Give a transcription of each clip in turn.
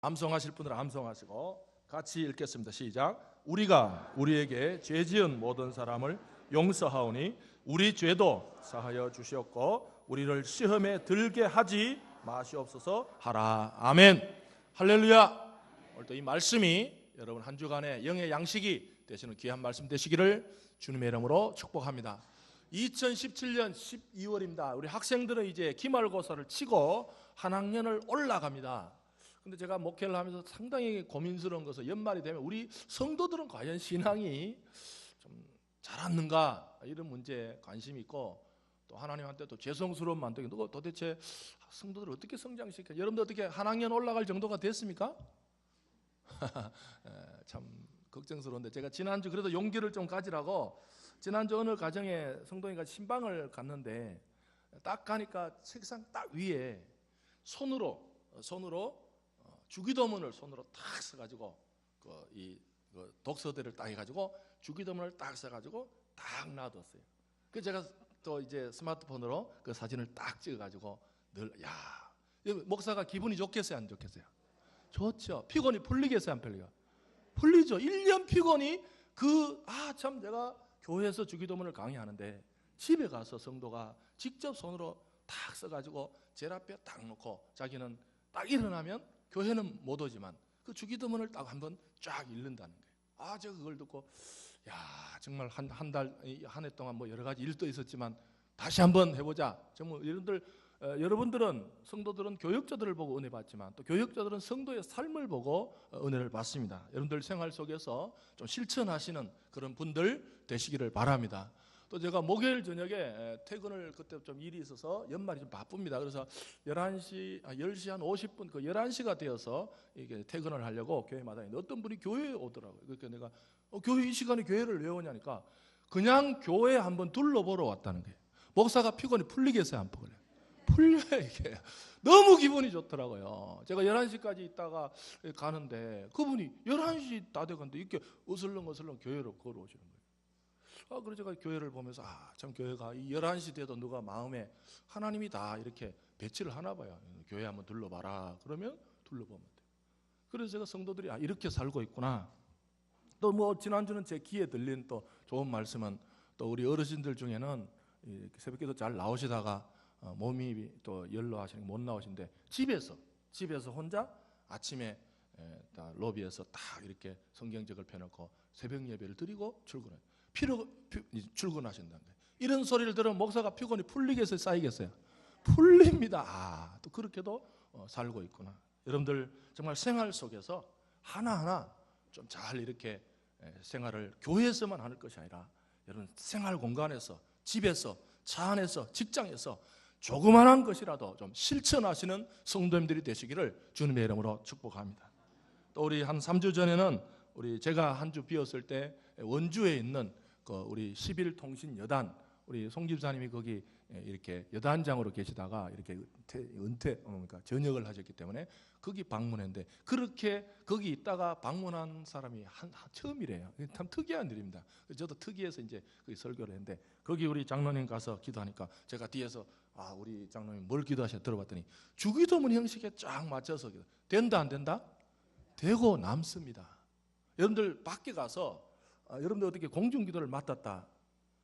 암송하실 분들은 암송하시고 같이 읽겠습니다. 시작. 우리가 우리에게 죄 지은 모든 사람을 용서하오니 우리 죄도 사하여 주시옵고 우리를 시험에 들게 하지 마시옵소서 하라. 아멘. 할렐루야. 오늘 또 이 말씀이 여러분 한 주간의 영의 양식이 되시는 귀한 말씀 되시기를 주님의 이름으로 축복합니다. 2017년 12월입니다. 우리 학생들은 이제 기말고사를 치고 한 학년을 올라갑니다. 근데 제가 목회를 하면서 상당히 고민스러운 것은 연말이 되면 우리 성도들은 과연 신앙이 좀 자랐는가 이런 문제에 관심이 있고, 또 하나님한테 또 죄송스러운 만들기, 너 도대체 성도들을 어떻게 성장시켜? 여러분들 어떻게 한 학년 올라갈 정도가 됐습니까? 참 걱정스러운데, 제가 지난주 그래도 용기를 좀 가지라고 지난주 어느 가정에 성도님과 신방을 갔는데 딱 가니까 책상 딱 위에 손으로 주기도문을 손으로 딱 써가지고 이 독서대를 딱 해가지고 주기도문을 딱 써가지고 딱 놔뒀어요. 그 제가 또 이제 스마트폰으로 그 사진을 딱 찍어가지고 늘 목사가 기분이 좋겠어요, 안 좋겠어요? 좋죠. 피곤이 풀리겠어요, 안 풀리죠? 풀리죠. 1년 피곤이 참 제가 교회에서 주기도문을 강의하는데 집에 가서 성도가 직접 손으로 딱 써가지고 제일 앞에 딱 놓고 자기는 딱 일어나면 교회는 못 오지만 그 주기도문을 딱 한번 쫙 읽는다는 거예요. 제가 그걸 듣고 정말 한 해 동안 뭐 여러 가지 일도 있었지만 다시 한번 해보자. 정말 여러분들은 성도들은 교역자들을 보고 은혜 받지만 또 교역자들은 성도의 삶을 보고 은혜를 받습니다. 여러분들 생활 속에서 좀 실천하시는 그런 분들 되시기를 바랍니다. 또 제가 목요일 저녁에 퇴근을 그때 좀 일이 있어서 연말이 좀 바쁩니다. 그래서 10시 한 50분 11시가 되어서 이게 퇴근을 하려고 교회마다 있는데 어떤 분이 교회에 오더라고요. 그러니까 내가 교회 이 시간에 교회를 왜 오냐니까 그냥 교회 한번 둘러보러 왔다는 거예요. 목사가 피곤이 풀리겠어요, 안 풀려요? 풀려요. 이게 너무 기분이 좋더라고요. 제가 11시까지 있다가 가는데 그분이 11시 다 돼가는데 이렇게 어슬렁어슬렁 교회로 걸어오시는 거예요. 그래서 제가 교회를 보면서 참 교회가 이 11시 돼도 누가 마음에 하나님이 다 이렇게 배치를 하나 봐요. 교회 한번 둘러봐라. 그러면 둘러보면 돼요. 그래서 제가 성도들이 이렇게 살고 있구나. 또 뭐 지난주는 제 귀에 들린 또 좋은 말씀은 또 우리 어르신들 중에는 새벽기도 잘 나오시다가 몸이 또 연로하시니까 못 나오신데 집에서 혼자 아침에 로비에서 딱 이렇게 성경책을 펴놓고 새벽 예배를 드리고 출근하신다는 거예요. 이런 소리를 들으면 목사가 피곤이 풀리겠어요, 쌓이겠어요? 풀립니다. 또 그렇게도 살고 있구나. 여러분들 정말 생활 속에서 하나하나 좀 잘 이렇게 생활을 교회에서만 하는 것이 아니라 여러분 생활 공간에서, 집에서, 차 안에서, 직장에서 조그만한 것이라도 좀 실천하시는 성도님들이 되시기를 주님의 이름으로 축복합니다. 또 우리 한 3주 전에는 제가 한 주 비었을 때 원주에 있는 우리 11통신여단 우리 송 집사님이 거기 이렇게 여단장으로 계시다가 이렇게 그러니까 전역을 하셨기 때문에 거기 방문했는데 그렇게 거기 있다가 방문한 사람이 처음이래요. 참 특이한 일입니다. 저도 특이해서 이제 거기 설교를 했는데 거기 우리 장로님 가서 기도하니까 제가 뒤에서 우리 장로님 뭘 기도하셔 들어봤더니 주기도문 형식에 쫙 맞춰서 된다 안 된다? 되고 남습니다. 여러분들 밖에 가서 여러분들 어떻게 공중기도를 맡았다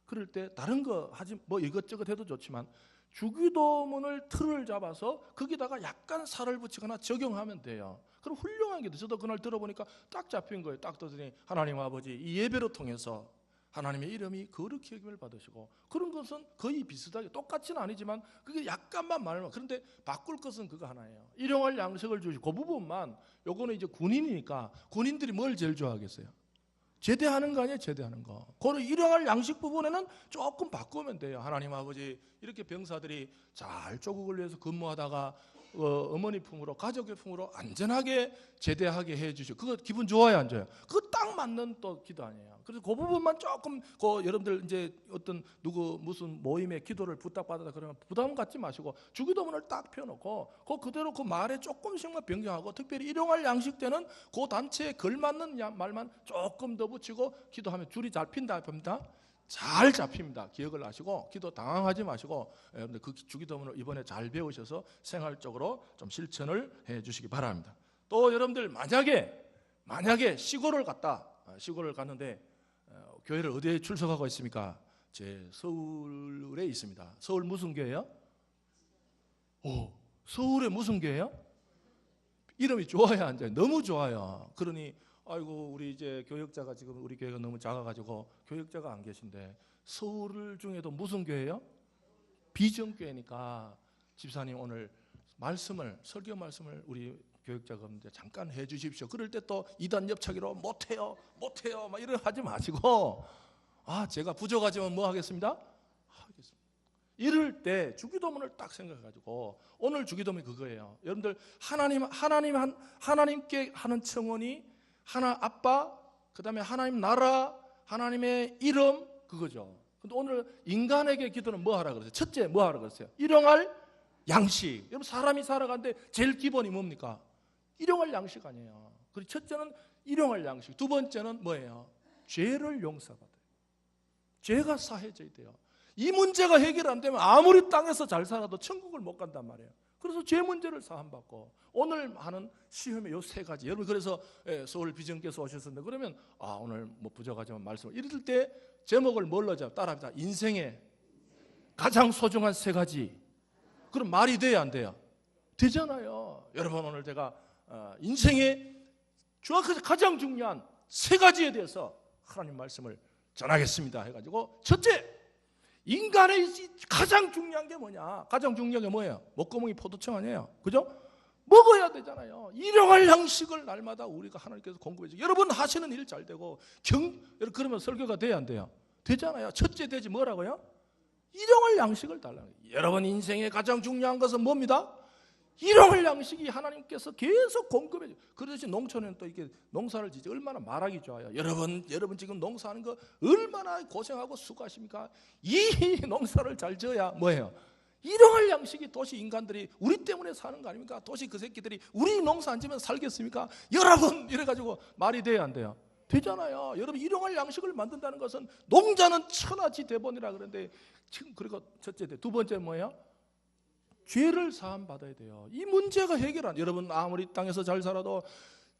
그럴 때 다른 거 하지 뭐 이것저것 해도 좋지만 주기도문을 틀을 잡아서 거기다가 약간 살을 붙이거나 적용하면 돼요. 그럼 훌륭한 기도. 저도 그날 들어보니까 딱 잡힌 거예요. 딱 들으니 하나님 아버지 이 예배로 통해서 하나님의 이름이 거룩히 여김을 받으시고, 그런 것은 거의 비슷하게 똑같지는 아니지만 그게 약간만 말하면, 그런데 바꿀 것은 그거 하나예요. 일용할 양식을 주시고 그 부분만. 요거는 이제 군인이니까 군인들이 뭘 제일 좋아하겠어요? 제대하는 거 아니에요? 제대하는 거. 그 일용할 양식 부분에는 조금 바꾸면 돼요. 하나님 아버지 이렇게 병사들이 잘 조국을 위해서 근무하다가 어머니 품으로, 가족의 품으로 안전하게 제대하게 해주시고, 그거 기분 좋아요, 안 좋아요? 그거 딱 맞는 또 기도 아니에요. 그래서 그 부분만 조금 여러분들 이제 어떤 무슨 모임에 기도를 부탁받았다 그러면 부담 갖지 마시고 주기도문을 딱 펴놓고 그대로 그 말에 조금씩만 변경하고, 특별히 일용할 양식 때는 그 단체에 걸맞는 말만 조금 더 붙이고 기도하면 줄이 잘 핀다 봅니다. 잘 잡힙니다. 기억을 하시고 기도 당황하지 마시고 여러분들 그 주기도문을 이번에 잘 배우셔서 생활적으로 좀 실천을 해 주시기 바랍니다. 또 여러분들 만약에 시골을 갔는데 교회를 어디에 출석하고 있습니까? 제 서울에 있습니다. 서울 무슨 교회요? 서울에 무슨 교회요? 이름이 좋아요, 안 좋아요? 너무 좋아요. 그러니 아이고 우리 이제 교역자가 지금 우리 교회가 너무 작아가지고 교역자가 안 계신데 서울 중에도 무슨 교회요? 비전교회니까 집사님 오늘 설교 말씀을 우리 교역자가 잠깐 해주십시오. 그럴 때 또 이단 옆차기로 못해요 막 이런 하지 마시고 제가 부족하지만 뭐 하겠습니다? 하겠습니다. 이럴 때 주기도문을 딱 생각해가지고 오늘 주기도문이 그거예요. 여러분들 하나님께 하는 청원이 하나 아빠, 그 다음에 하나님 나라, 하나님의 이름 그거죠. 근데 오늘 인간에게 기도는 뭐 하라 그랬어요? 첫째 뭐 하라 그랬어요? 일용할 양식. 여러분 사람이 살아가는데 제일 기본이 뭡니까? 일용할 양식 아니에요. 그리고 첫째는 일용할 양식. 두 번째는 뭐예요? 죄를 용서받아요. 죄가 사해져야 돼요. 이 문제가 해결 안 되면 아무리 땅에서 잘 살아도 천국을 못 간단 말이에요. 그래서 죄 문제를 사함받고 오늘 하는 시험의 요 세 가지. 여러분 그래서 서울 비전께서 오셨는데 그러면 오늘 뭐 부족하지만 말씀을 이럴 때 제목을 뭘로 따라합니다. 인생의 가장 소중한 세 가지. 그럼 말이 돼야 안 돼요? 되잖아요. 여러분 오늘 제가 인생의 가장 중요한 세 가지에 대해서 하나님 말씀을 전하겠습니다 해가지고 첫째, 인간의 가장 중요한 게 뭐냐? 가장 중요한 게 뭐예요? 목구멍이 포도청 아니에요? 그죠? 먹어야 되잖아요. 일용할 양식을 날마다 우리가 하나님께서 공급해 주고 여러분 하시는 일 잘 되고 그러면 설교가 돼야 안 돼요? 되잖아요. 첫째 되지 뭐라고요? 일용할 양식을 달라는 거예요. 여러분 인생의 가장 중요한 것은 뭡니다? 일용할 양식이 하나님께서 계속 공급해 줘요. 그렇듯이 농촌에는 또 이렇게 농사를 짓지 얼마나 말하기 좋아요. 여러분 지금 농사하는 거 얼마나 고생하고 수고하십니까? 이 농사를 잘 지어야 뭐예요? 일용할 양식이 도시 인간들이 우리 때문에 사는 거 아닙니까? 도시 그 새끼들이 우리 농사 안 지면 살겠습니까? 여러분 이래가지고 말이 돼야 안 돼요? 되잖아요. 여러분 일용할 양식을 만든다는 것은 농자는 천하지 대본이라 그러는데 지금 그리고 첫째 두 번째 뭐예요? 죄를 사함 받아야 돼요. 이 문제가 해결 안 여러분 아무리 땅에서 잘 살아도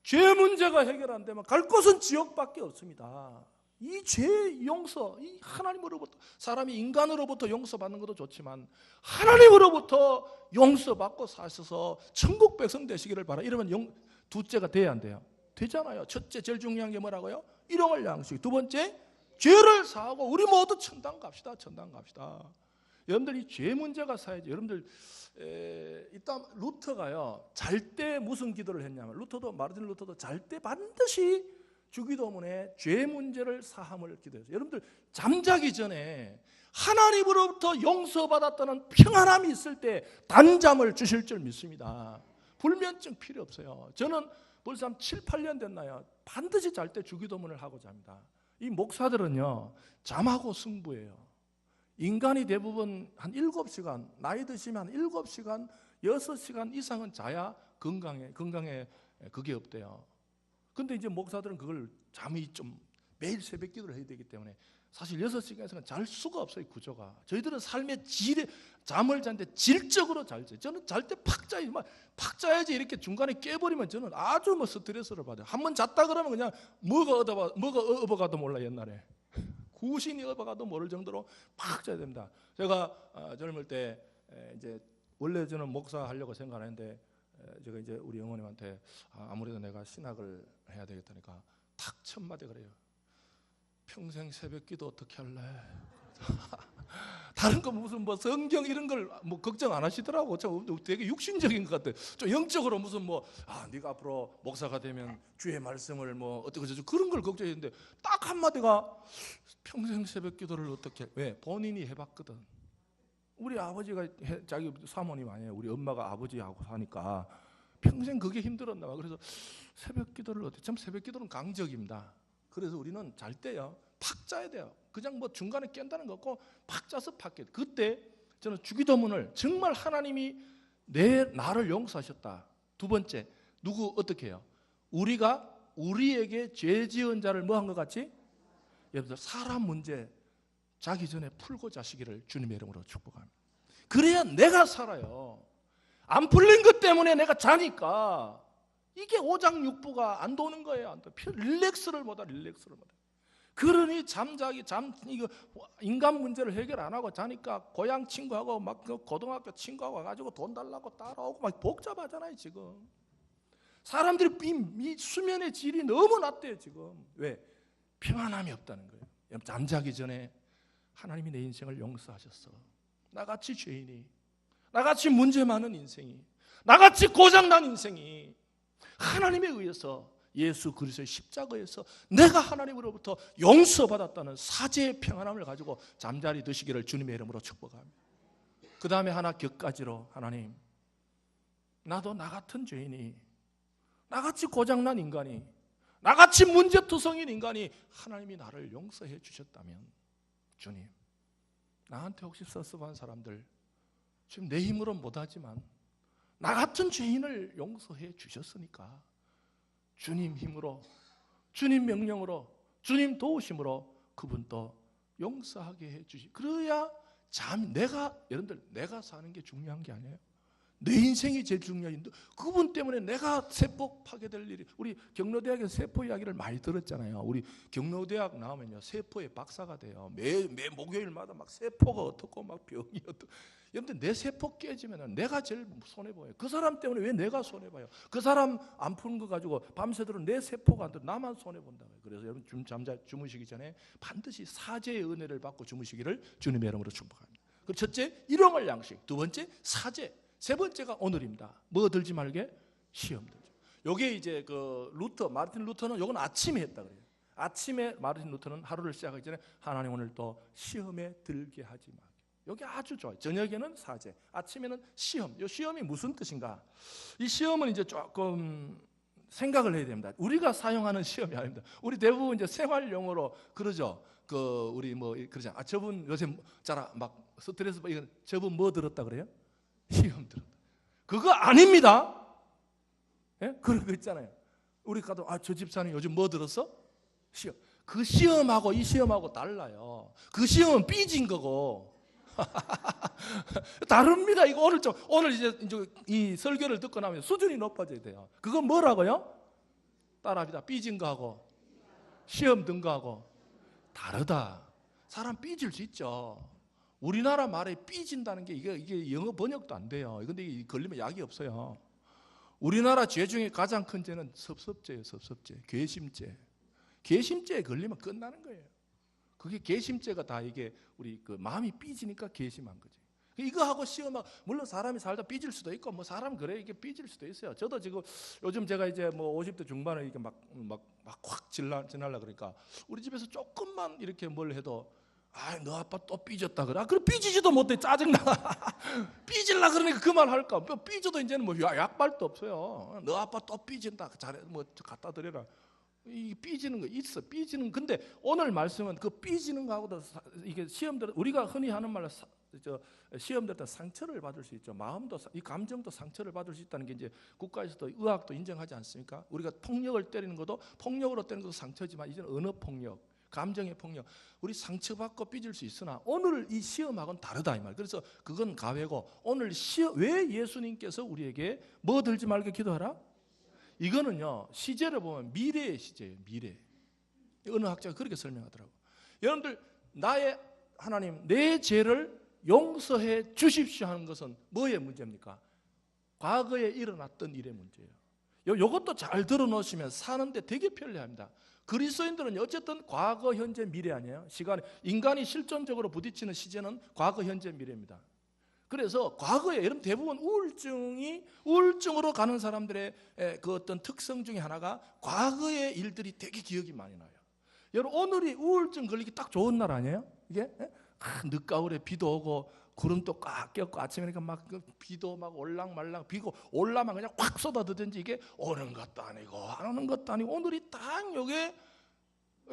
죄 문제가 해결 안 되면 갈 곳은 지옥밖에 없습니다. 이 죄 용서, 이 하나님으로부터 사람이 인간으로부터 용서받는 것도 좋지만 하나님으로부터 용서받고 사셔서 천국 백성 되시기를 바라. 이러면 둘째가 돼야 안 돼요? 되잖아요. 첫째 제일 중요한 게 뭐라고요? 일용할 양식. 두 번째 죄를 사하고 우리 모두 천당 갑시다. 여러분들 이 죄 문제가 사야지. 여러분들 이따 루터가요 잘 때 무슨 기도를 했냐면 마르틴 루터도 잘 때 반드시 주기도문에 죄 문제를 사함을 기도했어요. 여러분들 잠자기 전에 하나님으로부터 용서받았다는 평안함이 있을 때 단잠을 주실 줄 믿습니다. 불면증 필요 없어요. 저는 벌써 한 7, 8년 됐나요? 반드시 잘 때 주기도문을 하고 잡니다. 이 목사들은요 잠하고 승부예요. 인간이 대부분 한 7시간, 나이 드시면 한 7시간, 6시간 이상은 자야 건강에 그게 없대요. 근데 이제 목사들은 그걸 잠이 좀 매일 새벽 기도를 해야 되기 때문에 사실 6시간 이상은 잘 수가 없어요, 구조가. 저희들은 삶의 질에 잠을 자는데 질적으로 잘 자요. 저는 잘 때 팍 자야지 이렇게 중간에 깨버리면 저는 아주 스트레스를 받아요. 한번 잤다 그러면 그냥 뭐가 업어가도 몰라 옛날에. 구신이 업어가도 모를 정도로 팍 자야 됩니다. 제가 젊을 때 이제 원래 저는 목사 하려고 생각했는데 제가 이제 우리 어머님한테 아무래도 내가 신학을 해야 되겠다니까 탁 첫 마디 그래요. 평생 새벽 기도 어떻게 할래? 다른 거 무슨 성경 이런 걸 걱정 안 하시더라고. 저 되게 육신적인 것 같아. 좀 영적으로 무슨 네가 앞으로 목사가 되면 주의 말씀을 어떻게 저쩌고 그런 걸 걱정했는데 딱 한마디가 평생 새벽 기도를 어떻게 해? 왜? 본인이 해봤거든. 우리 아버지가 자기 사모님 아니에요. 우리 엄마가 아버지하고 사니까 평생 그게 힘들었나 봐. 그래서 새벽 기도를 어떻게? 참 새벽 기도는 강적입니다. 그래서 우리는 잘 때요 팍 자야 돼요. 그냥 중간에 깬다는 거 없고 팍 자서 팍 깨. 그때 저는 주기도문을 정말 하나님이 나를 용서하셨다. 두 번째 누구 어떻게 해요? 우리가 우리에게 죄 지은 자를 한 것 같이 여러분들 사람 문제 자기 전에 풀고 자시기를 주님의 이름으로 축복합니다. 그래야 내가 살아요. 안 풀린 것 때문에 내가 자니까 이게 오장육부가 안 도는 거예요. 안 돼. 릴렉스를 못하. 그러니 이거 인간 문제를 해결 안 하고 자니까 고향 친구하고 막 그 고등학교 친구하고 와가지고 돈 달라고 따라오고 막 복잡하잖아요 지금. 사람들이 이 수면의 질이 너무 낮대요 지금. 왜? 평안함이 없다는 거예요. 잠자기 전에 하나님이 내 인생을 용서하셨어. 나같이 죄인이, 나같이 문제 많은 인생이, 나같이 고장난 인생이 하나님에 의해서 예수 그리스도의 십자가에서 내가 하나님으로부터 용서받았다는 사죄의 평안함을 가지고 잠자리 드시기를 주님의 이름으로 축복합니다. 그 다음에 하나 격가지로, 하나님, 나도 나 같은 죄인이, 나같이 고장난 인간이, 나같이 문제투성인 인간이 하나님이 나를 용서해 주셨다면, 주님, 나한테 혹시 섭섭한 사람들 지금 내 힘으로 못하지만 나 같은 죄인을 용서해 주셨으니까 주님 힘으로, 주님 명령으로, 주님 도우심으로 그분도 용서하게 해 주시. 그래야 여러분들 내가 사는 게 중요한 게 아니에요. 내 인생이 제일 중요한데 그분 때문에 내가 세포 파괴될 일이. 우리 경로대학에서 세포 이야기를 많이 들었잖아요. 우리 경로대학 나오면요 세포의 박사가 돼요. 매 목요일마다 막 세포가 어떻고 막 병이 어떻고. 여러분들 내 세포 깨지면 내가 제일 손해봐요. 그 사람 때문에 왜 내가 손해봐요? 그 사람 안 푸는 거 가지고 밤새도록 내 세포가 안 들어 나만 손해본다고요. 그래서 여러분 주무시기 전에 반드시 사죄의 은혜를 받고 주무시기를 주님의 이름으로 축복합니다. 그 첫째 일용할 양식, 두 번째 사죄, 세 번째가 오늘입니다. 뭐 들지 말게? 시험 들죠. 요게 이제 그 마르틴 루터는 요건 아침에 했다 그래요. 아침에 마르틴 루터는 하루를 시작하기 전에 하나님 오늘 또 시험에 들게 하지 마. 여기 아주 좋아요. 저녁에는 사죄, 아침에는 시험. 이 시험이 무슨 뜻인가? 이 시험은 이제 조금 생각을 해야 됩니다. 우리가 사용하는 시험이 아닙니다. 우리 대부분 이제 생활 용어로 그러죠. 우리 뭐 그러잖아. 저분 요새 막 스트레스 이건 저분 뭐 들었다 그래요? 시험 들었다. 그거 아닙니다. 예? 그런 거 있잖아요. 우리 가도 저 집사님 요즘 뭐 들었어? 시험. 그 시험하고 이 시험하고 달라요. 그 시험은 삐진 거고. 다릅니다. 이거 오늘 이제 이 설교를 듣고 나면 수준이 높아져야 돼요. 그건 뭐라고요? 따라합니다. 삐진 거하고 시험 든 거하고 다르다. 사람 삐질 수 있죠. 우리나라 말에 삐진다는 게 이게 영어 번역도 안 돼요. 근데 이게 걸리면 약이 없어요. 우리나라 죄 중에 가장 큰 죄는 섭섭죄예요. 섭섭죄, 괘씸죄. 괘씸죄에 걸리면 끝나는 거예요. 그게 괘씸죄가 다 이게 우리 그 마음이 삐지니까 괘씸한 거지. 이거하고 시험하고 물론 사람이 살다 삐질 수도 있고 뭐 사람 그래 이게 삐질 수도 있어요. 저도 지금 요즘 제가 이제 뭐 50대 중반에 이렇게 막 확 지나려 그러니까 우리 집에서 조금만 이렇게 뭘 해도 너 아빠 또 삐졌다 그래. 그래 삐지지도 못해 짜증나. 삐질라 그러니까 그 말 할까. 삐져도 이제는 뭐 약발도 없어요. 너 아빠 또 삐진다. 잘해 뭐 갖다 드려라. 이 삐지는 거 있어. 삐지는 근데 오늘 말씀은 그 삐지는 거하고도 이게 시험들 우리가 흔히 하는 말로 시험들 때 상처를 받을 수 있죠. 마음도 이 감정도 상처를 받을 수 있다는 게 이제 국가에서도 의학도 인정하지 않습니까? 우리가 폭력을 때리는 것도 폭력으로 때리는 것도 상처지만 이제는 언어 폭력, 감정의 폭력, 우리 상처받고 삐질 수 있으나 오늘 이 시험하고는 다르다 이 말. 그래서 그건 가외고 오늘 왜 예수님께서 우리에게 뭐 들지 말게 기도하라? 이거는요 시제를 보면 미래의 시제예요. 미래. 어느 학자가 그렇게 설명하더라고. 여러분들 나의 하나님 내 죄를 용서해 주십시오 하는 것은 뭐의 문제입니까? 과거에 일어났던 일의 문제예요. 이것도 잘 들어놓으시면 사는데 되게 편리합니다. 그리스도인들은 어쨌든 과거, 현재, 미래 아니에요. 인간이 실존적으로 부딪히는 시제는 과거, 현재, 미래입니다. 그래서 과거에 여러분 대부분 우울증으로 가는 사람들의 그 어떤 특성 중에 하나가 과거의 일들이 되게 기억이 많이 나요. 여러분 오늘이 우울증 걸리기 딱 좋은 날 아니에요? 이게 늦가을에 비도 오고 구름도 꽉 꼈고 아침이니까 막 비도 막 올랑말랑 비고 올라만 그냥 확 쏟아드든지 이게 오는 것도 아니고 안 오는 것도 아니고 오늘이 딱 요게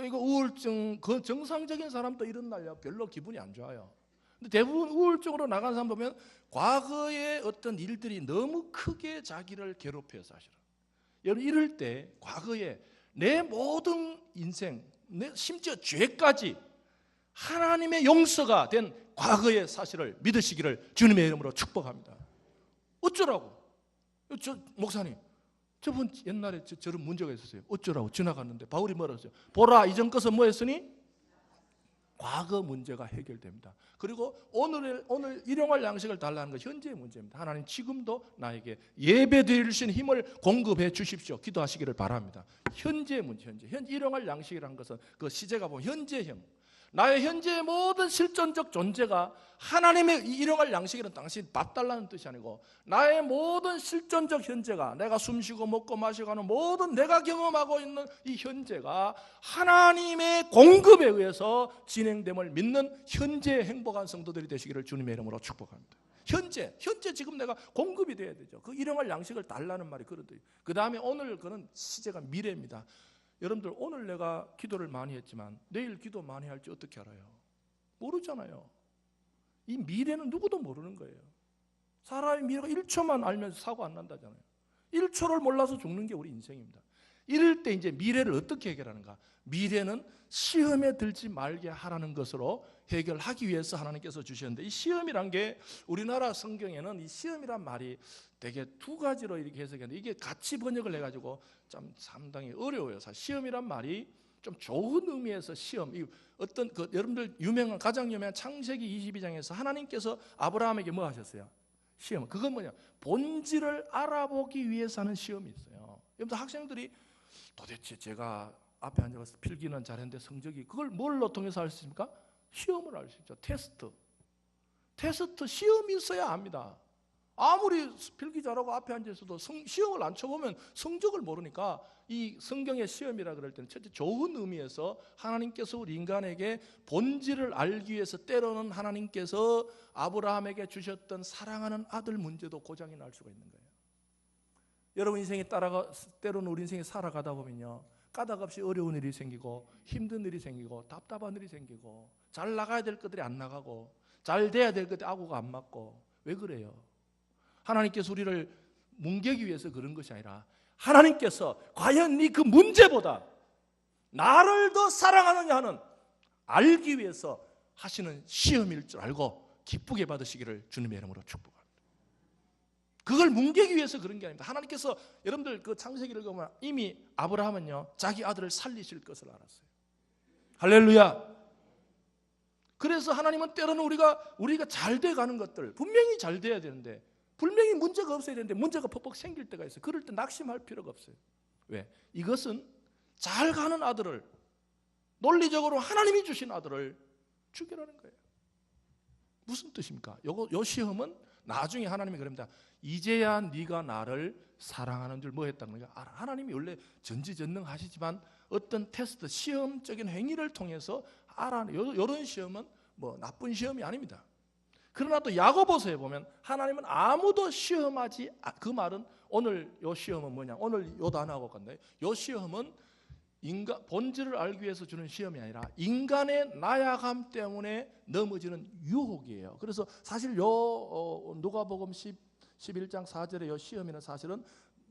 이거 우울증 그 정상적인 사람도 이런 날이야 별로 기분이 안 좋아요. 근데 대부분 우울증으로 나간 사람 보면 과거의 어떤 일들이 너무 크게 자기를 괴롭혀요 사실은. 여러분 이럴 때 과거에 내 모든 인생 심지어 죄까지 하나님의 용서가 된 과거의 사실을 믿으시기를 주님의 이름으로 축복합니다. 어쩌라고? 목사님 저분 옛날에 저런 문제가 있었어요. 어쩌라고 지나갔는데 바울이 뭐라고 했어요? 보라, 이전 것은 뭐 했으니? 과거 문제가 해결됩니다. 그리고 오늘 일용할 양식을 달라는 것 현재의 문제입니다. 하나님 지금도 나에게 예배 드릴 수 있는 힘을 공급해 주십시오. 기도하시기를 바랍니다. 현재의 문제, 현재 일용할 양식이라는 것은 그 시제가 보면 현재의 힘. 나의 현재의 모든 실존적 존재가 하나님의 일용할 양식이라는 당신 밥 달라는 뜻이 아니고 나의 모든 실존적 현재가 내가 숨쉬고 먹고 마시고 하는 모든 내가 경험하고 있는 이 현재가 하나님의 공급에 의해서 진행됨을 믿는 현재의 행복한 성도들이 되시기를 주님의 이름으로 축복합니다. 현재 지금 내가 공급이 돼야 되죠. 그 일용할 양식을 달라는 말이 그런데 그 다음에 오늘 그는 시제가 미래입니다. 여러분들 오늘 내가 기도를 많이 했지만 내일 기도 많이 할지 어떻게 알아요? 모르잖아요. 이 미래는 누구도 모르는 거예요. 사람의 미래가 1초만 알면서 사고 안 난다잖아요. 1초를 몰라서 죽는 게 우리 인생입니다. 이럴 때 이제 미래를 어떻게 해결하는가? 미래는 시험에 들지 말게 하라는 것으로 해결하기 위해서 하나님께서 주셨는데 이 시험이란 게 우리나라 성경에는 이 시험이란 말이 되게 두 가지로 이렇게 해석했는데 이게 같이 번역을 해가지고 좀 상당히 어려워요. 사실 시험이란 말이 좀 좋은 의미에서 시험. 어떤 여러분들 가장 유명한 창세기 22장에서 하나님께서 아브라함에게 뭐 하셨어요? 시험. 그건 뭐냐? 본질을 알아보기 위해서 하는 시험이 있어요. 여러분들 학생들이 도대체 제가 앞에 앉아서 필기는 잘했는데 성적이 그걸 뭘로 통해서 알 수 있습니까? 시험을 알 수 있죠. 테스트 시험이 있어야 압니다. 아무리 필기 잘하고 앞에 앉아서도 시험을 안 쳐보면 성적을 모르니까 이 성경의 시험이라 그럴 때는 첫째 좋은 의미에서 하나님께서 우리 인간에게 본질을 알기 위해서 때로는 하나님께서 아브라함에게 주셨던 사랑하는 아들 문제도 고장이 날 수가 있는 거예요. 여러분 인생에 때로는 우리 인생에 살아가다 보면요 까닭없이 어려운 일이 생기고 힘든 일이 생기고 답답한 일이 생기고 잘 나가야 될 것들이 안 나가고 잘 돼야 될 것들이 아구가 안 맞고 왜 그래요? 하나님께서 우리를 뭉개기 위해서 그런 것이 아니라 하나님께서 과연 네 그 문제보다 나를 더 사랑하느냐 하는 알기 위해서 하시는 시험일 줄 알고 기쁘게 받으시기를 주님의 이름으로 축복합니다. 그걸 뭉개기 위해서 그런 게 아닙니다. 하나님께서 여러분들 그 창세기를 보면 이미 아브라함은요 자기 아들을 살리실 것을 알았어요. 할렐루야. 그래서 하나님은 때로는 우리가 잘 돼가는 것들 분명히 잘 돼야 되는데 분명히 문제가 없어야 되는데 문제가 퍽퍽 생길 때가 있어요. 그럴 때 낙심할 필요가 없어요. 왜? 이것은 잘 가는 아들을 논리적으로 하나님이 주신 아들을 죽이라는 거예요. 무슨 뜻입니까? 요 시험은 나중에 하나님이 그럽니다. 이제야 네가 나를 사랑하는 줄 뭐 했다는 거야? 하나님이 원래 전지전능하시지만 어떤 테스트, 시험적인 행위를 통해서 이런 시험은 뭐 나쁜 시험이 아닙니다. 그러나 또 야고보서에 보면 하나님은 아무도 시험하지 그 말은 오늘 요 시험은 뭐냐? 오늘 요 단어하고 같네. 요 시험은 인간 본질을 알기 위해서 주는 시험이 아니라 인간의 나약함 때문에 넘어지는 유혹이에요. 그래서 사실 요 누가복음 11장 4절의 요 시험에는 사실은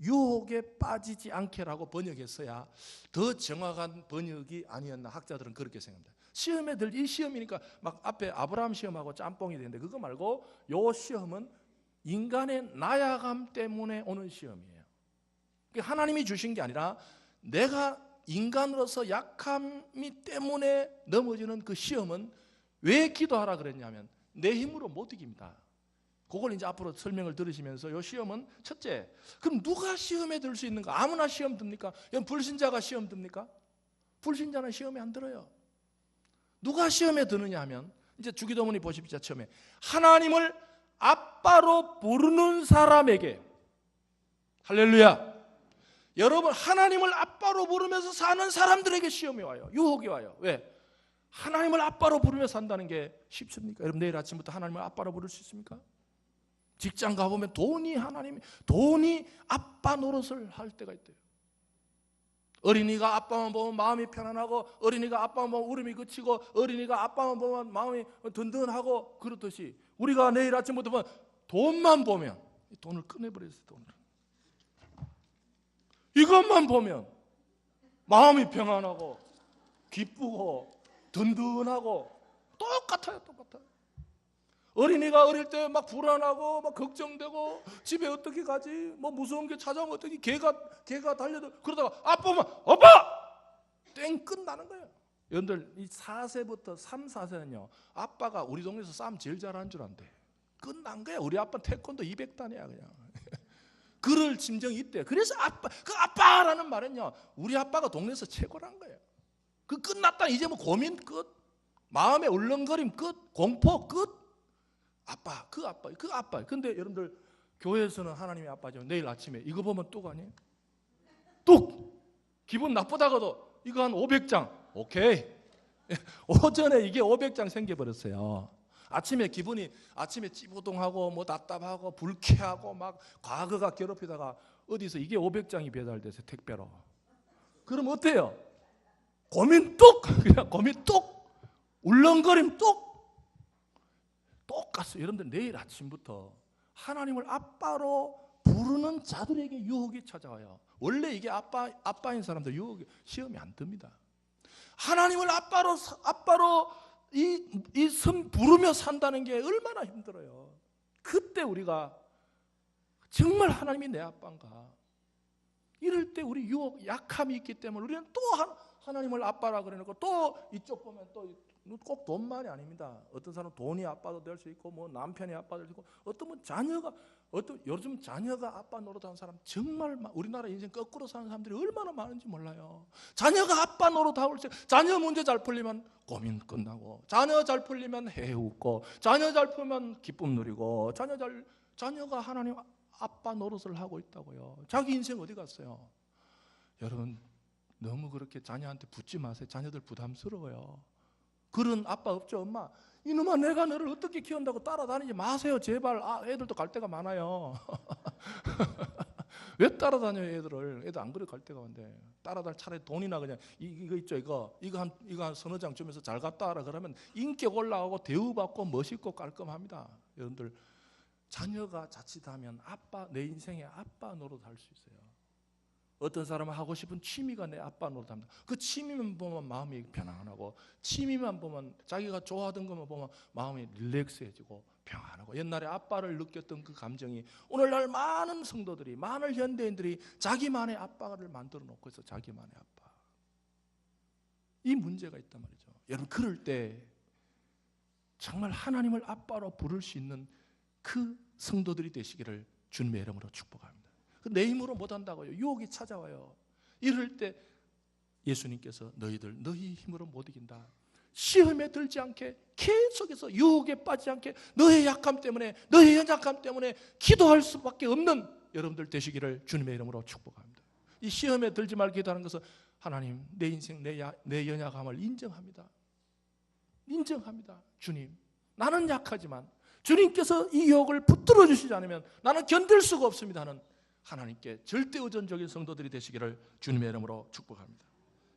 유혹에 빠지지 않게라고 번역했어야 더 정확한 번역이 아니었나 학자들은 그렇게 생각합니다. 시험에 들 이 시험이니까 막 앞에 아브라함 시험하고 짬뽕이 되는데 그거 말고 요 시험은 인간의 나약함 때문에 오는 시험이에요. 하나님이 주신 게 아니라 내가 인간으로서 약함이 때문에 넘어지는 그 시험은 왜 기도하라 그랬냐면 내 힘으로 못 이깁니다. 그걸 이제 앞으로 설명을 들으시면서 이 시험은 첫째, 그럼 누가 시험에 들 수 있는가? 아무나 시험 듭니까? 불신자가 시험 듭니까? 불신자는 시험에 안 들어요. 누가 시험에 드느냐 하면 이제 주기도문이 보십시오. 처음에 하나님을 아빠로 부르는 사람에게 할렐루야. 여러분 하나님을 아빠로 부르면서 사는 사람들에게 시험이 와요. 유혹이 와요. 왜? 하나님을 아빠로 부르면서 산다는 게 쉽습니까? 여러분 내일 아침부터 하나님을 아빠로 부를 수 있습니까? 직장 가보면 돈이 아빠 노릇을 할 때가 있대요. 어린이가 아빠만 보면 마음이 편안하고 어린이가 아빠만 보면 울음이 그치고 어린이가 아빠만 보면 마음이 든든하고 그렇듯이 우리가 내일 아침부터 보면 돈만 보면 돈을 꺼내버렸어요. 돈을. 이것만 보면 마음이 평안하고 기쁘고 든든하고 똑같아요. 어린이가 어릴 때 막 불안하고 막 걱정되고 집에 어떻게 가지? 뭐 무서운 게 찾아오면 어떻게 개가 달려도 그러다가 아빠만 땡 끝나는 거예요. 여러분들 이 4세부터 3, 4세는요 아빠가 우리 동네에서 싸움 제일 잘하는 줄 안대. 끝난 거야. 우리 아빠 태권도 200단이야 그냥. 그럴 심정이 있대. 그래서 그 아빠라는 말은요 우리 아빠가 동네에서 최고란 거예요. 그 끝났다. 이제 뭐 고민 끝, 마음의 울렁거림 끝, 공포 끝. 아빠, 그 아빠. 근데 여러분들 교회에서는 하나님의 아빠죠. 내일 아침에 이거 보면 뚝 아니에요? 뚝. 기분 나쁘다가도 이거 한 500장. 오케이. 오전에 이게 500장 생겨버렸어요. 아침에 찌부둥하고 뭐 답답하고 불쾌하고 막 과거가 괴롭히다가 어디서 이게 500장이 배달돼서 택배로. 그럼 어때요? 고민 뚝! 그냥 고민 뚝! 울렁거림 뚝! 똑같아요. 여러분들 내일 아침부터 하나님을 아빠로 부르는 자들에게 유혹이 찾아와요. 원래 이게 아빠인 사람들 유혹이 시험이 안 듭니다. 하나님을 아빠로 이 선 부르며 산다는 게 얼마나 힘들어요. 그때 우리가 정말 하나님이 내 아빠인가? 이럴 때 우리 유혹, 약함이 있기 때문에 우리는 또 하나님을 아빠라 그래놓고 또 이쪽 보면 또 꼭 돈만이 아닙니다. 어떤 사람은 돈이 아빠도 될 수 있고 뭐 남편이 아빠 될 수 있고 어떤 분 요즘 자녀가 아빠 노릇하는 사람 정말 우리나라 인생 거꾸로 사는 사람들이 얼마나 많은지 몰라요. 자녀가 아빠 노릇하고 자녀 문제 잘 풀리면 고민 끝나고 자녀 잘 풀리면 해웃고 자녀 잘 풀면 기쁨 누리고 자녀가 하나님 아빠 노릇을 하고 있다고요. 자기 인생 어디 갔어요? 여러분 너무 그렇게 자녀한테 붙지 마세요. 자녀들 부담스러워요. 그런 아빠 없죠? 엄마 이놈아 내가 너를 어떻게 키운다고 따라다니지 마세요 제발. 애들도 갈 데가 많아요. 왜 따라다녀요 애들을? 애들 안 그래 갈 데가 많은데 따라다닐 차라리 돈이나 그냥 이거 있죠 이거 한 서너 장 주면서 잘 갔다 와라 그러면 인격 올라가고 대우받고 멋있고 깔끔합니다. 여러분들 자녀가 자칫하면 내 인생의 아빠 노릇할 수 있어요. 어떤 사람은 하고 싶은 취미가 내 아빠 노릇합니다. 그 취미만 보면 마음이 편안하고 취미만 보면 자기가 좋아하던 것만 보면 마음이 릴렉스해지고 평안하고 옛날에 아빠를 느꼈던 그 감정이 오늘날 많은 성도들이 많은 현대인들이 자기만의 아빠를 만들어 놓고 있어. 자기만의 아빠. 이 문제가 있단 말이죠. 여러분 그럴 때 정말 하나님을 아빠로 부를 수 있는 그 성도들이 되시기를 주님의 이름으로 축복합니다. 내 힘으로 못한다고요. 유혹이 찾아와요. 이럴 때 예수님께서 너희 힘으로 못 이긴다. 시험에 들지 않게 계속해서 유혹에 빠지지 않게 너의 약함 때문에 너의 연약함 때문에 기도할 수밖에 없는 여러분들 되시기를 주님의 이름으로 축복합니다. 이 시험에 들지 말고 기도하는 것은 하나님 내 인생 내 연약함을 인정합니다. 주님 나는 약하지만 주님께서 이 유혹을 붙들어 주시지 않으면 나는 견딜 수가 없습니다 하는 하나님께 절대 의존적인 성도들이 되시기를 주님의 이름으로 축복합니다.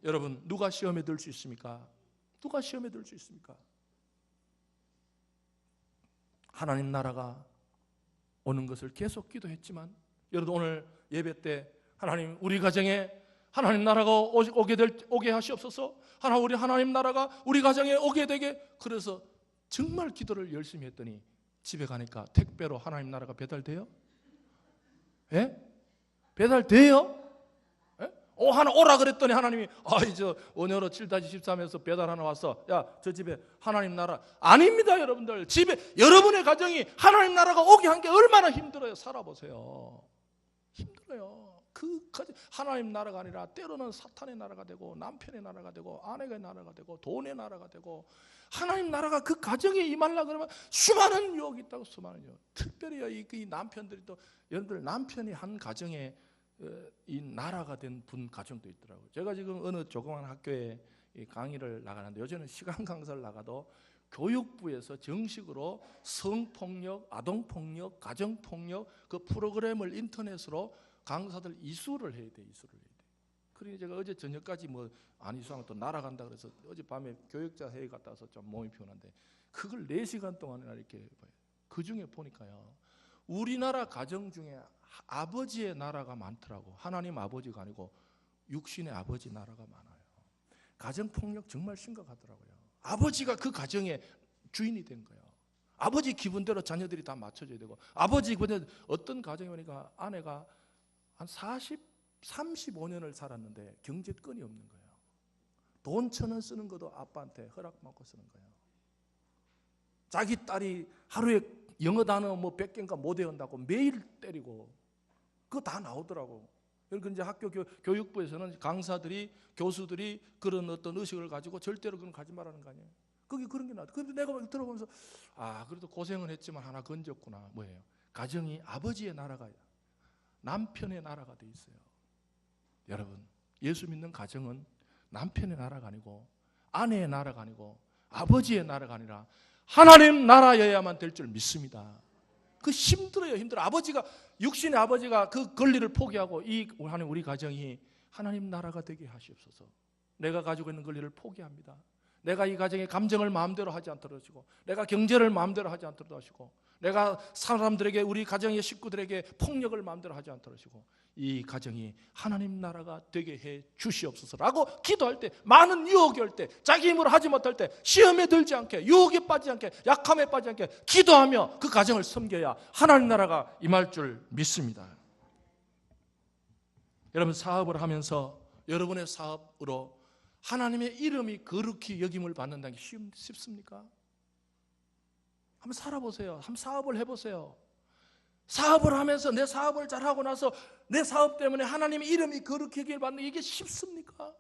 여러분 누가 시험에 들 수 있습니까? 누가 시험에 들 수 있습니까? 하나님 나라가 오는 것을 계속 기도했지만 여러분 오늘 예배 때 하나님 우리 가정에 하나님 나라가 오게 하시옵소서. 하나님 나라가 우리 가정에 오게 되게. 그래서 정말 기도를 열심히 했더니 집에 가니까 택배로 하나님 나라가 배달돼요? 예? 배달돼요? 예? 하나 오라 그랬더니 하나님이 이제 원효로 7-13에서 배달 하나 왔어. 야, 저 집에 하나님 나라. 아닙니다, 여러분들. 집에 여러분의 가정이 하나님 나라가 오게 한 게 얼마나 힘들어요. 살아보세요. 힘들어요. 그 하나님 나라가 아니라 때로는 사탄의 나라가 되고 남편의 나라가 되고 아내의 나라가 되고 돈의 나라가 되고 하나님 나라가 그 가정에 임하려고 그러면 수많은 유혹이 있다고. 수많은 유혹. 특별히 이 남편들이 또 여러분들 남편이 한 가정에 이 나라가 된 분 가정도 있더라고요. 제가 지금 어느 조그만 학교에 강의를 나가는데 요즘은 시간 강사를 나가도 교육부에서 정식으로 성폭력, 아동폭력, 가정폭력 그 프로그램을 인터넷으로 강사들 이수를 해야 돼. 그러니 제가 어제 저녁까지 안 이수하면 또 날아간다 그래서 어젯밤에 교육자 회의 갔다 와서 좀 몸이 피곤한데 그걸 4시간 동안이나 이렇게 봐요. 그 중에 보니까요. 우리나라 가정 중에 아버지의 나라가 많더라고. 하나님 아버지가 아니고 육신의 아버지 나라가 많아요. 가정폭력 정말 심각하더라고요. 아버지가 그 가정의 주인이 된 거예요. 아버지 기분대로 자녀들이 다 맞춰줘야 되고, 아버지 기분대로. 어떤 가정에 보니까 아내가 한 35년을 살았는데 경제권이 없는 거예요. 돈 1,000원 쓰는 것도 아빠한테 허락받고 쓰는 거예요. 자기 딸이 하루에 영어 단어 뭐 100개인가 못 외운다고 매일 때리고, 그거 다 나오더라고. 그러니까 이제 학교 교육부에서는 강사들이, 교수들이 그런 어떤 의식을 가지고 절대로 그건 가지 말라는 거 아니에요. 거기 그런 게 나왔다. 근데 내가 들어보면서 그래도 고생은 했지만 하나 건졌구나. 뭐예요? 가정이 아버지의 나라가, 남편의 나라가 돼 있어요. 여러분, 예수 믿는 가정은 남편의 나라가 아니고, 아내의 나라가 아니고, 아버지의 나라가 아니라 하나님 나라여야만 될 줄 믿습니다. 그 힘들어요. 아버지가, 육신의 아버지가 그 권리를 포기하고 우리 가정이 하나님 나라가 되게 하시옵소서. 내가 가지고 있는 권리를 포기합니다. 내가 이 가정의 감정을 마음대로 하지 않도록 하시고, 내가 경제를 마음대로 하지 않도록 하시고, 내가 사람들에게, 우리 가정의 식구들에게 폭력을 마음대로 하지 않도록 하시고, 이 가정이 하나님 나라가 되게 해 주시옵소서라고 기도할 때, 많은 유혹이 올 때, 자기 힘으로 하지 못할 때, 시험에 들지 않게, 유혹에 빠지지 않게, 약함에 빠지지 않게 기도하며 그 가정을 섬겨야 하나님 나라가 임할 줄 믿습니다. 여러분, 사업을 하면서 여러분의 사업으로 하나님의 이름이 거룩히 여김을 받는다는 게 쉽습니까? 한번 살아보세요. 한번 사업을 해보세요. 사업을 하면서 내 사업을 잘하고 나서 내 사업 때문에 하나님의 이름이 거룩히 여김을 받는 게 이게 쉽습니까?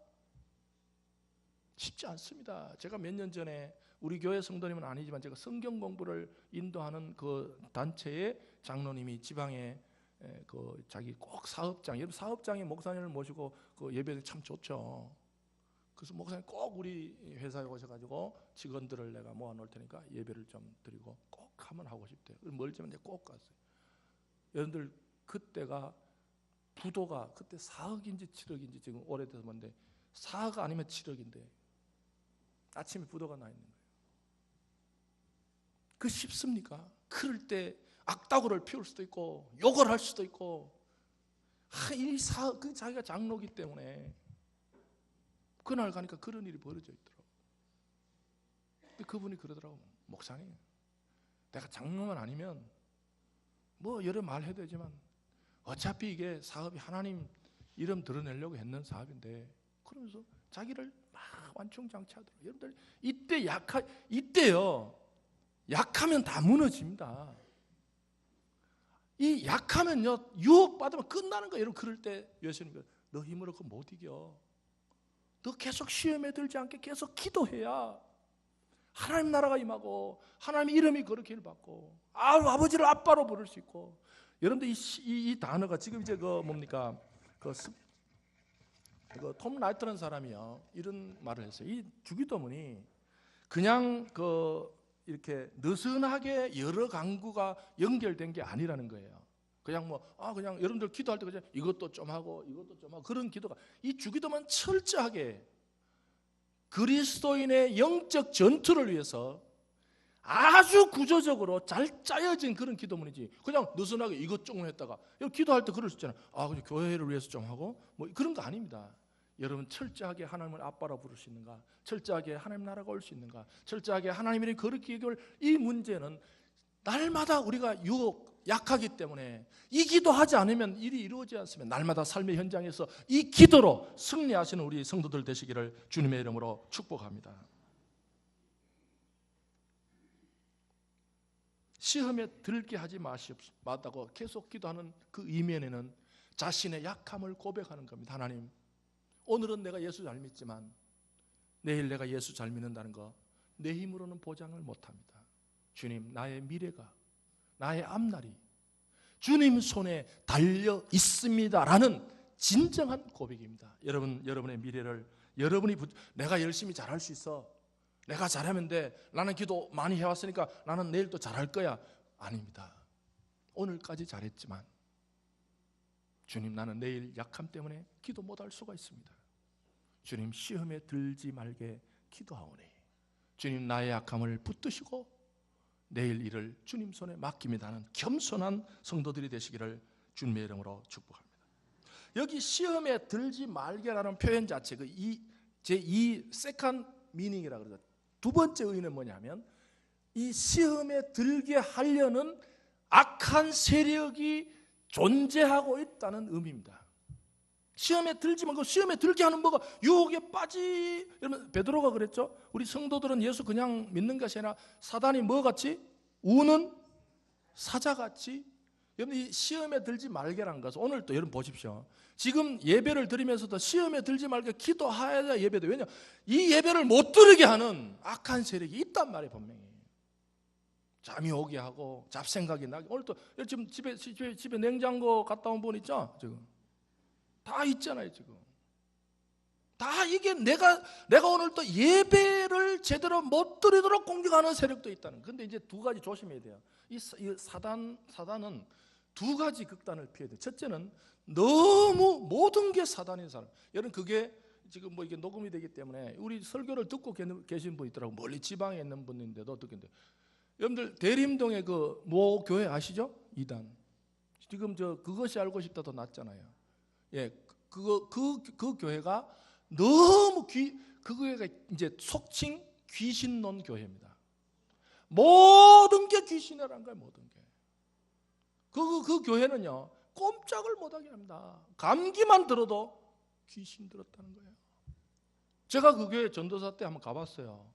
쉽지 않습니다. 제가 몇 년 전에 우리 교회 성도님은 아니지만 제가 성경 공부를 인도하는 그 단체의 장로님이 지방에 그 자기 꼭 사업장, 여러분 사업장에 목사님을 모시고 그 예배를 참 좋죠. 그래서 목사님 꼭 우리 회사에 오셔가지고 직원들을 내가 모아놓을 테니까 예배를 좀 드리고 꼭 한번 하고 싶대요. 멀지만 이제 꼭 갔어요. 여러분들 그때가 부도가 그때 4억인지 7억인지 지금 오래돼서 뭔데 4억 아니면 7억인데 아침에 부도가 나 있는 거예요. 그 쉽습니까? 그럴 때 악다구를 피울 수도 있고 욕을 할 수도 있고, 그 자기가 장로기 때문에 그날 가니까 그런 일이 벌어져 있더라고. 근데 그분이 그러더라고. 목사님, 내가 장로만 아니면 뭐 여러 말 해도 되지만 어차피 이게 사업이 하나님 이름 드러내려고 했는 사업인데, 그러면서 자기를 막 완충장치하더라고요. 여러분들 이때요 약하면 다 무너집니다. 이 약하면요 유혹받으면 끝나는 거예요. 여러분, 그럴 때 예수님이 너 힘으로 그거 못 이겨. 너 계속 시험에 들지 않게 계속 기도해야 하나님 나라가 임하고 하나님의 이름이 거룩히 받고 아버지를 아빠로 부를 수 있고. 여러분들 이 단어가 지금 이제 그 뭡니까 톰 라이트라는 사람이요 이런 말을 했어요. 이 주기도문이 그냥 이렇게 느슨하게 여러 강구가 연결된 게 아니라는 거예요. 그냥 그냥 여러분들 기도할 때 그냥 이것도 좀 하고 이것도 좀 하고 그런 기도가, 이 주기도만 철저하게 그리스도인의 영적 전투를 위해서 아주 구조적으로 잘 짜여진 그런 기도문이지, 그냥 느슨하게 이것 조금 했다가 기도할 때 그럴 수 있잖아요. 그냥 교회를 위해서 좀 하고 뭐 그런 거 아닙니다. 여러분, 철저하게 하나님을 아빠로 부를 수 있는가, 철저하게 하나님 나라가 올 수 있는가, 철저하게 하나님의 거룩히 여길, 이 문제는 날마다 우리가 약하기 때문에 이 기도하지 않으면 일이 이루어지지 않으면 날마다 삶의 현장에서 이 기도로 승리하시는 우리 성도들 되시기를 주님의 이름으로 축복합니다. 시험에 들게 하지 마시다고 계속 기도하는 그 이면에는 자신의 약함을 고백하는 겁니다. 하나님, 오늘은 내가 예수 잘 믿지만 내일 내가 예수 잘 믿는다는 거 내 힘으로는 보장을 못합니다. 주님, 나의 미래가, 나의 앞날이 주님 손에 달려 있습니다라는 진정한 고백입니다. 여러분의 미래를 내가 열심히 잘할 수 있어, 내가 잘하면 돼, 나는 기도 많이 해왔으니까 나는 내일 또 잘할 거야. 아닙니다. 오늘까지 잘했지만 주님, 나는 내일 약함 때문에 기도 못할 수가 있습니다. 주님, 시험에 들지 말게 기도하오니 주님, 나의 약함을 붙드시고 내일 일을 주님 손에 맡깁니다 하는 겸손한 성도들이 되시기를 주님의 이름으로 축복합니다. 여기 시험에 들지 말게라는 표현 자체가 제2 세컨 미닝이라고 그러죠. 두 번째 의미는 뭐냐면 이 시험에 들게 하려는 악한 세력이 존재하고 있다는 의미입니다. 시험에 들지 말고 시험에 들게 하는 뭐가 유혹에 빠지. 여러분 베드로가 그랬죠. 우리 성도들은 예수 그냥 믿는 것이 아니라 사단이 뭐 같이? 우는 사자같이. 여러분 이 시험에 들지 말게라는 것은 오늘 또 여러분 보십시오. 지금 예배를 드리면서도 시험에 들지 말게 기도하야 예배도. 왜냐? 이 예배를 못 드리게 하는 악한 세력이 있단 말이에요. 분명히 잠이 오게 하고 잡생각이 나게. 오늘 또 지금 집에 냉장고 갔다 온 분 있죠? 지금 다 있잖아요. 지금 다 이게 내가 오늘 또 예배를 제대로 못 드리도록 공격하는 세력도 있다는. 근데 이제 두 가지 조심해야 돼요. 이 사단은 두 가지 극단을 피해야 돼요. 첫째는 너무 모든 게 사단인 사람. 여러분 그게 지금 뭐 이게 녹음이 되기 때문에 우리 설교를 듣고 계신 분 있더라고. 멀리 지방에 있는 분인데도 듣겠는데. 여러분들 대림동에 그 모 교회 아시죠? 이단. 지금 저 그것이 알고 싶다 더 낫잖아요. 예, 그 교회가 너무 그 교회가 이제 속칭 귀신론 교회입니다. 모든 게 귀신이라는 거예요. 모든 게. 그 교회는요 꼼짝을 못하게 합니다. 감기만 들어도 귀신 들었다는 거예요. 제가 그 교회 전도사 때 한번 가봤어요.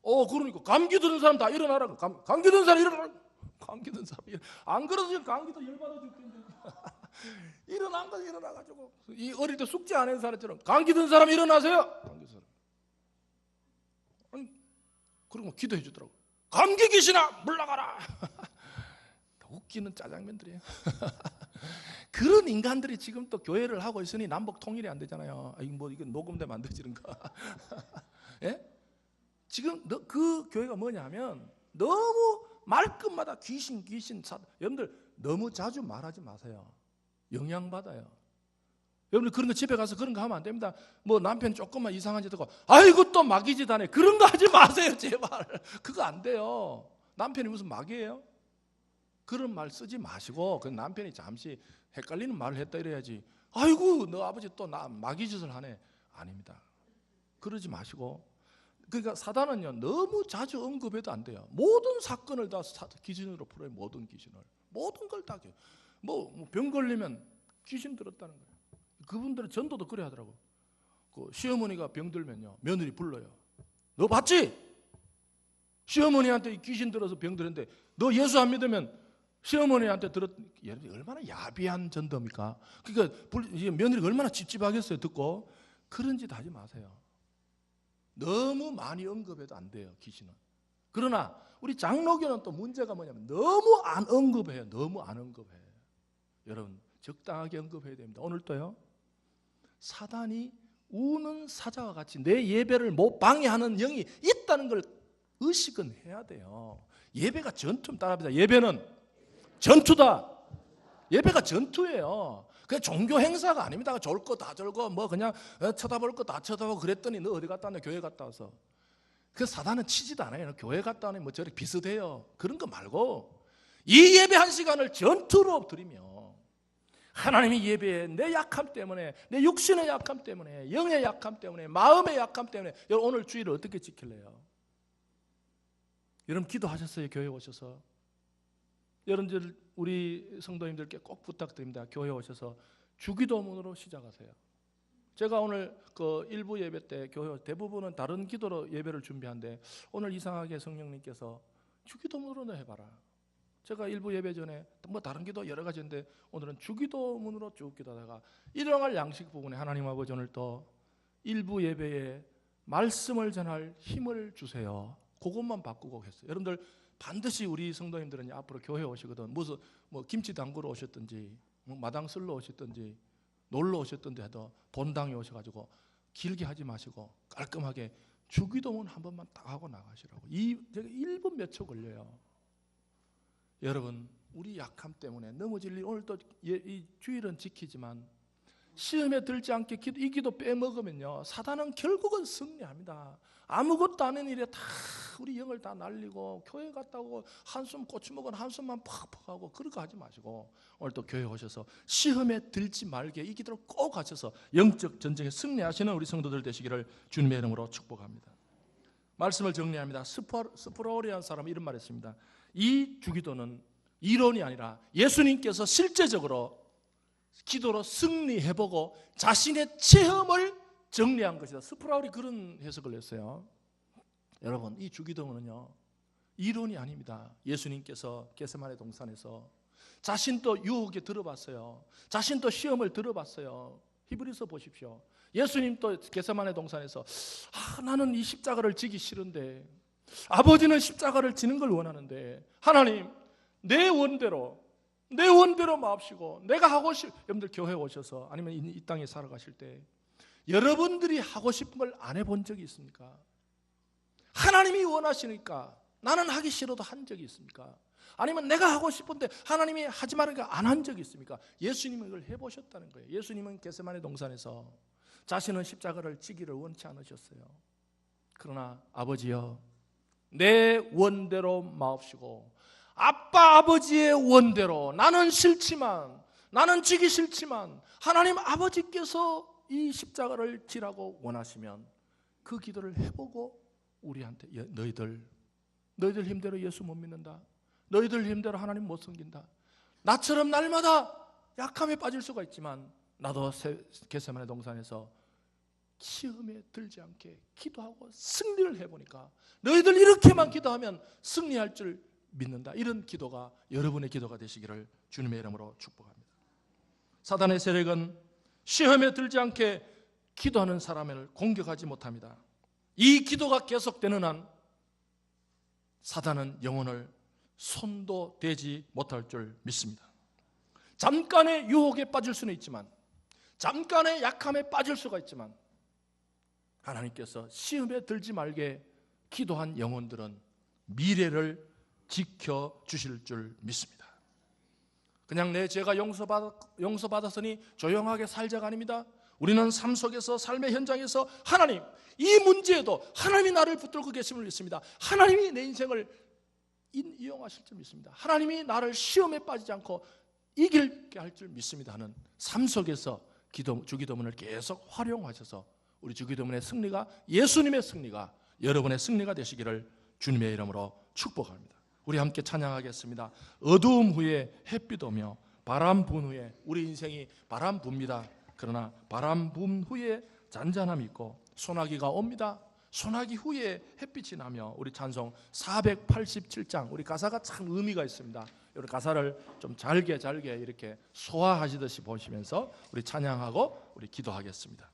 그러니까 감기 드는 사람 다 일어나라. 감기 드는 사람 일어나라. 감기 드는 사람 안 그래도 지금 감기도 열받아 죽겠는데 일어난 거 일어나가지고 이 어릴 때 숙제 안 한 사람처럼 감기 든 사람 일어나세요. 감기 사람. 아니 그리고 기도해 주더라고. 감기 귀신아 물러가라. 웃기는 짜장면들이에요. 그런 인간들이 지금 또 교회를 하고 있으니 남북 통일이 안 되잖아요. 뭐 이거 녹음되면 안 되지 이런가. 예? 지금 그 교회가 뭐냐면 너무 말끝마다 귀신 여러분들 너무 자주 말하지 마세요. 영향받아요. 여러분들 그런 거 집에 가서 그런 거 하면 안 됩니다. 뭐 남편 조금만 이상한 짓 하고 아이고 또 마귀짓 하네. 그런 거 하지 마세요 제발. 그거 안 돼요. 남편이 무슨 마귀예요? 그런 말 쓰지 마시고 그 남편이 잠시 헷갈리는 말을 했다 이래야지. 아이고 너 아버지 또 나 마귀짓을 하네. 아닙니다. 그러지 마시고. 그러니까 사단은요 너무 자주 언급해도 안 돼요. 모든 사건을 다 귀신으로 풀어요. 모든 귀신을. 모든 걸 다. 뭐 병 걸리면 귀신 들었다는 거예요. 그분들은 전도도 그래 하더라고. 그 시어머니가 병 들면요 며느리 불러요. 너 봤지? 시어머니한테 귀신 들어서 병 들었는데 너 예수 안 믿으면 시어머니한테 여러분 얼마나 야비한 전도입니까? 그러니까 며느리가 얼마나 찝찝하겠어요. 듣고. 그런 짓 하지 마세요. 너무 많이 언급해도 안 돼요. 귀신은. 그러나 우리 장로교는 또 문제가 뭐냐면 너무 안 언급해요. 너무 안 언급해요. 여러분 적당하게 언급해야 됩니다. 오늘도요 사단이 우는 사자와 같이 내 예배를 못 방해하는 영이 있다는 걸 의식은 해야 돼요. 예배가 전투 따라합니다. 예배는 전투다. 예배가 전투예요. 그냥 종교 행사가 아닙니다. 졸 거 다 졸고 뭐 그냥 쳐다볼 거 다 쳐다보고 그랬더니 너 어디 갔다 왔냐? 교회 갔다 와서. 그 사단은 치지도 않아요. 교회 갔다 오니 뭐 저렇게 비슷해요. 그런 거 말고 이 예배 한 시간을 전투로 드리며 하나님의 예배에 내 약함 때문에 내 육신의 약함 때문에 영의 약함 때문에 마음의 약함 때문에 여러분 오늘 주일을 어떻게 지킬래요? 여러분 기도하셨어요? 교회 오셔서? 여러분들 우리 성도님들께 꼭 부탁드립니다. 교회 오셔서 주기도문으로 시작하세요. 제가 오늘 그 일부 예배 때 교회 대부분은 다른 기도로 예배를 준비하는데 오늘 이상하게 성령님께서 주기도문으로 해봐라. 제가 일부 예배 전에 뭐 다른 기도 여러 가지인데 오늘은 주기도문으로 쭉 기도하다가 일용할 양식 부분에 하나님 아버지 오늘 또 일부 예배에 말씀을 전할 힘을 주세요. 그것만 바꾸고 했어요. 여러분들 반드시 우리 성도님들은 앞으로 교회 오시거든. 무슨 뭐 김치 담그러 오셨든지 뭐 마당 쓸러 오셨든지 놀러 오셨든지 해도 본당에 오셔가지고 길게 하지 마시고 깔끔하게 주기도문 한 번만 딱 하고 나가시라고. 제가 1분 몇 초 걸려요. 여러분 우리 약함 때문에 넘어질 일 오늘 또 이 주일은 지키지만 시험에 들지 않게 이 기도 빼먹으면요 사단은 결국은 승리합니다. 아무것도 아닌 일에 다 우리 영을 다 날리고 교회 갔다 오고 한숨 꼬치 먹은 한숨만 팍팍 하고 그런 거 하지 마시고 오늘 또 교회 오셔서 시험에 들지 말게 이 기도를 꼭 하셔서 영적 전쟁에 승리하시는 우리 성도들 되시기를 주님의 이름으로 축복합니다. 말씀을 정리합니다. 스프라우리라는 사람은 이런 말을 했습니다. 이 주기도는 이론이 아니라 예수님께서 실제적으로 기도로 승리해보고 자신의 체험을 정리한 것이다. 스프라울이 그런 해석을 했어요. 여러분, 이 주기도는요, 이론이 아닙니다. 예수님께서 겟세마네 동산에서 자신도 유혹에 들어봤어요. 자신도 시험을 들어봤어요. 히브리서 보십시오. 예수님도 겟세마네 동산에서 나는 이 십자가를 지기 싫은데, 아버지는 십자가를 지는 걸 원하는데, 하나님 내 원대로 마옵시고 내가 하고 여러분들 교회 오셔서 아니면 이 땅에 살아가실 때 여러분들이 하고 싶은 걸 안 해본 적이 있습니까? 하나님이 원하시니까 나는 하기 싫어도 한 적이 있습니까? 아니면 내가 하고 싶은데 하나님이 하지 말으니까 안 한 적이 있습니까? 예수님은 이걸 해보셨다는 거예요. 예수님은 겟세마네 동산에서 자신은 십자가를 지기를 원치 않으셨어요. 그러나 아버지여, 내 원대로 마옵시고 아빠 아버지의 원대로, 나는 싫지만, 나는 지기 싫지만 하나님 아버지께서 이 십자가를 지라고 원하시면 그 기도를 해보고 우리한테 너희들 힘대로 예수 못 믿는다, 너희들 힘대로 하나님 못 섬긴다, 나처럼 날마다 약함에 빠질 수가 있지만 나도 겟세마네 동산에서 시험에 들지 않게 기도하고 승리를 해보니까 너희들 이렇게만 기도하면 승리할 줄 믿는다. 이런 기도가 여러분의 기도가 되시기를 주님의 이름으로 축복합니다. 사단의 세력은 시험에 들지 않게 기도하는 사람을 공격하지 못합니다. 이 기도가 계속되는 한 사단은 영혼을 손도 대지 못할 줄 믿습니다. 잠깐의 유혹에 빠질 수는 있지만, 잠깐의 약함에 빠질 수가 있지만, 하나님께서 시험에 들지 말게 기도한 영혼들은 미래를 지켜주실 줄 믿습니다. 그냥 내 죄가 용서받았으니 조용하게 살자가 아닙니다. 우리는 삶 속에서, 삶의 현장에서 하나님, 이 문제에도 하나님이 나를 붙들고 계심을 믿습니다. 하나님이 내 인생을 이용하실 줄 믿습니다. 하나님이 나를 시험에 빠지지 않고 이길게 할 줄 믿습니다 하는 삶 속에서 주기도문을 계속 활용하셔서 우리 주기도문의 승리가, 예수님의 승리가 여러분의 승리가 되시기를 주님의 이름으로 축복합니다. 우리 함께 찬양하겠습니다. 어두움 후에 햇빛 오며 바람 분 후에, 우리 인생이 바람 붑니다. 그러나 바람 분 후에 잔잔함이 있고 소나기가 옵니다. 소나기 후에 햇빛이 나며, 우리 찬송 487장, 우리 가사가 참 의미가 있습니다. 우리 가사를 좀 잘게 이렇게 소화하시듯이 보시면서 우리 찬양하고 우리 기도하겠습니다.